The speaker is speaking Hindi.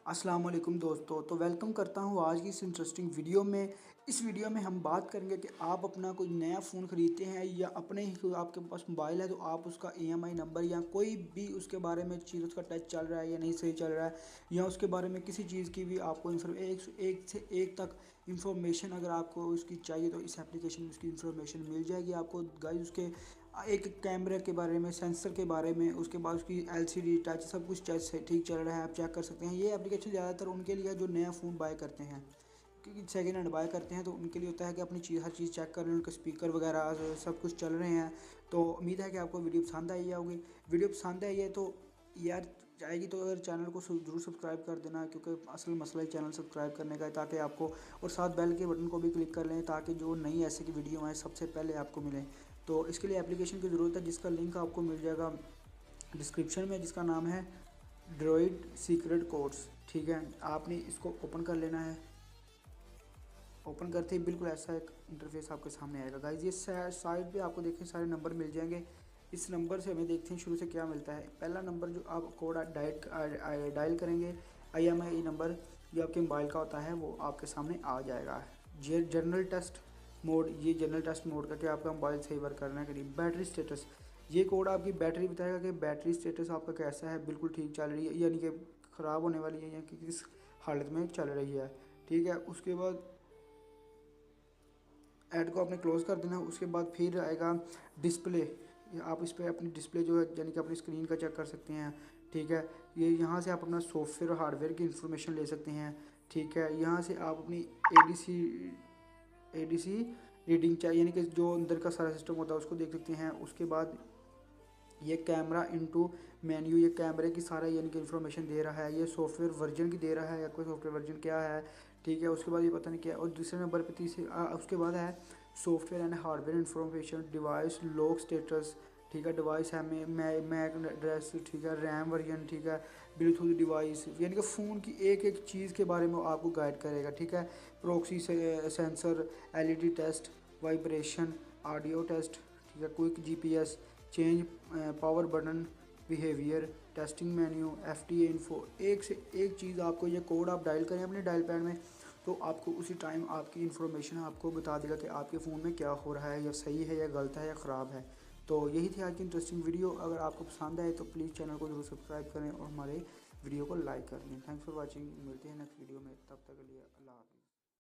अस्सलाम वालेकुम दोस्तों, तो वेलकम करता हूँ आज की इस इंटरेस्टिंग वीडियो में। इस वीडियो में हम बात करेंगे कि आप अपना कोई नया फ़ोन ख़रीदते हैं या अपने ही कोई आपके पास मोबाइल है तो आप उसका ईएमआई नंबर या कोई भी उसके बारे में चीज़ उसका टच चल रहा है या नहीं सही चल रहा है, या उसके बारे में किसी चीज़ की भी आपको एक से एक तक इंफॉर्मेशन अगर आपको उसकी चाहिए तो इस एप्लीकेशन में उसकी इंफॉर्मेशन मिल जाएगी आपको गाइस। उसके एक कैमरे के बारे में, सेंसर के बारे में, उसके बाद उसकी एलसीडी टच सब कुछ ठीक चल रहा है, आप चेक कर सकते हैं। ये एप्लीकेशन ज़्यादातर उनके लिए जो नया फ़ोन बाय करते हैं, क्योंकि सेकेंड हैंड बाय करते हैं तो उनके लिए होता है कि अपनी हर चीज़ चेक कर रहे हैं, उनके स्पीकर वगैरह सब कुछ चल रहे हैं। तो उम्मीद है कि आपको वीडियो पसंद आई होगी। वीडियो पसंद आई है तो यार जाएगी तो अगर चैनल को ज़रूर सब्सक्राइब कर देना, क्योंकि असल मसला ही चैनल सब्सक्राइब करने का है, ताकि आपको और साथ बेल के बटन को भी क्लिक कर लें ताकि जो नई ऐसे की वीडियो आए सबसे पहले आपको मिले। तो इसके लिए एप्लीकेशन की ज़रूरत है जिसका लिंक आपको मिल जाएगा डिस्क्रिप्शन में, जिसका नाम है ड्रॉइड सीक्रेट कोड्स। ठीक है, आपने इसको ओपन कर लेना है। ओपन करते ही बिल्कुल ऐसा एक इंटरफेस आपके सामने आएगा गाइस। ये साइड पे आपको देखें सारे नंबर मिल जाएंगे। इस नंबर से हमें देखते हैं शुरू से क्या मिलता है। पहला नंबर जो आप कोड डायल करेंगे, IMEI नंबर जो आपके मोबाइल का होता है वो आपके सामने आ जाएगा। जनरल टेस्ट मोड, ये जनरल टेस्ट मोड का कि आपका मोबाइल सही वर्क करना है कि नहीं। बैटरी स्टेटस, ये कोड आपकी बैटरी बताएगा कि बैटरी स्टेटस आपका कैसा है, बिल्कुल ठीक चल रही है यानी कि ख़राब होने वाली है या कि किस हालत में चल रही है। ठीक है, उसके बाद ऐड को आपने क्लोज़ कर देना। उसके बाद फिर आएगा डिस्प्ले, आप इस पर अपनी डिस्प्ले जो है यानी कि अपनी स्क्रीन का चेक कर सकते हैं। ठीक है, ये यहाँ से आप अपना सॉफ्टवेयर और हार्डवेयर की इंफॉर्मेशन ले सकते हैं। ठीक है, यहाँ से आप अपनी एडीसी रीडिंग चाहिए यानी कि जो अंदर का सारा सिस्टम होता है उसको देख सकते हैं। उसके बाद ये कैमरा इनटू मेन्यू, ये कैमरे की सारा यानी कि इंफॉर्मेशन दे रहा है। ये सॉफ्टवेयर वर्जन की दे रहा है या कोई सॉफ्टवेयर वर्जन क्या है। ठीक है, उसके बाद ये पता नहीं क्या है। और दूसरे नंबर पे उसके बाद है software and hardware information, device lock status. ठीक है, डिवाइस है मैक एड्रेस, ठीक है, रैम वर्जन, ठीक है, ब्लूटूथ डिवाइस, यानी कि फ़ोन की एक एक चीज़ के बारे में आपको गाइड करेगा। ठीक है, proxy sensor, LED test, vibration, audio test, ठीक है, quick GPS, change power button, behaviour, testing menu, FTA info. एक से एक चीज़ आपको, ये कोड आप डायल करें अपने डायल पैड में तो आपको उसी टाइम आपकी इन्फॉर्मेशन आपको बता देगा कि आपके फ़ोन में क्या हो रहा है, या सही है या गलत है या ख़राब है। तो यही थी आज की इंटरेस्टिंग वीडियो। अगर आपको पसंद आए तो प्लीज़ चैनल को ज़रूर सब्सक्राइब करें और हमारे वीडियो को लाइक कर दें। थैंक्स फॉर वॉचिंग, मिलते हैं नेक्स्ट वीडियो में, तब तक के लिए अल्लाह हाफ़िज़।